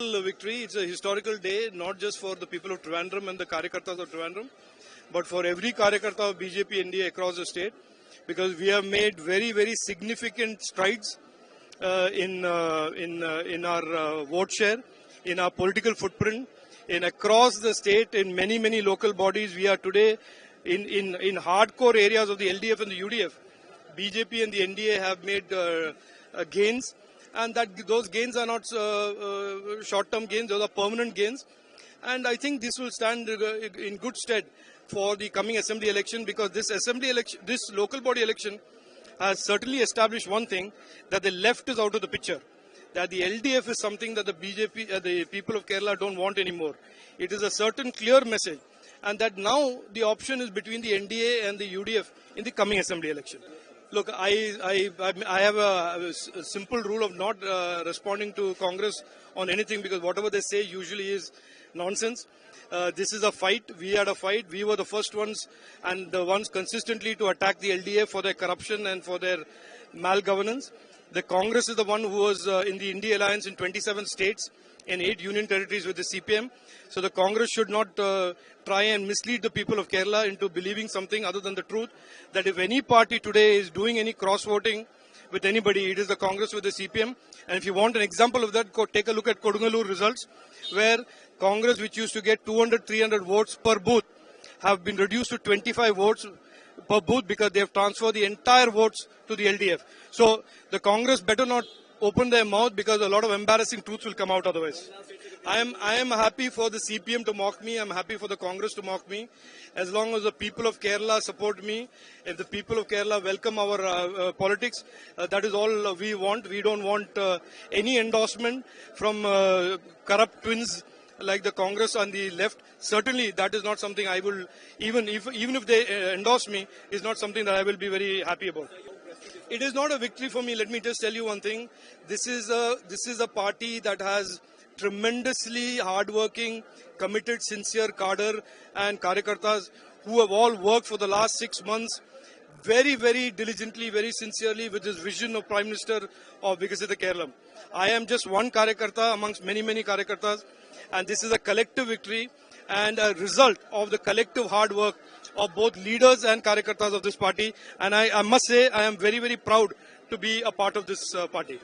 historical victory. It's a historical day, not just for the people of Trivandrum and the Karyakartas of Trivandrum, but for every Karyakarta of BJP NDA across the state, because we have made very, very significant strides in our vote share, in our political footprint, in across the state, in many, many local bodies. We are today in hardcore areas of the LDF and the UDF. BJP and the NDA have made gains, and those gains are not short-term gains; those are permanent gains. And I think this will stand in good stead for the coming assembly election, because this assembly election, this local body election, has certainly established one thing, that the left is out of the picture. That the LDF is something that the BJP, the people of Kerala don't want anymore. It is a certain clear message, and that now the option is between the NDA and the UDF in the coming assembly election. Look, I have a simple rule of not responding to Congress on anything, because whatever they say usually is nonsense. This is a fight. We had a fight. We were the first ones and the ones consistently to attack the LDA for their corruption and for their malgovernance. The Congress is the one who was in the India alliance in 27 states and 8 union territories with the CPM. So the Congress should not try and mislead the people of Kerala into believing something other than the truth. That if any party today is doing any cross-voting with anybody, it is the Congress with the CPM. And if you want an example of that, take a look at Kodungalur results, where Congress, which used to get 200, 300 votes per booth, have been reduced to 25 votes per booth, because they have transferred the entire votes to the LDF. So the Congress better not open their mouth, because a lot of embarrassing truths will come out otherwise. I am happy for the CPM to mock me. I'm happy for the Congress to mock me. As long as the people of Kerala support me, if the people of Kerala welcome our politics, that is all we want. We don't want any endorsement from corrupt twins like the Congress on the left. Certainly that is not something I will, even if they endorse me, is not something that I will be very happy about. It is not a victory for me. Let me just tell you one thing. This is a party that has tremendously hardworking, committed, sincere cadre and Karyakartas who have all worked for the last 6 months very, very diligently, very sincerely with this vision of Prime Minister of Vikasita Kerala. I am just one Karyakarta amongst many, many Karyakartas, and this is a collective victory and a result of the collective hard work of both leaders and Karyakartas of this party. And I must say, I am very, very proud to be a part of this party.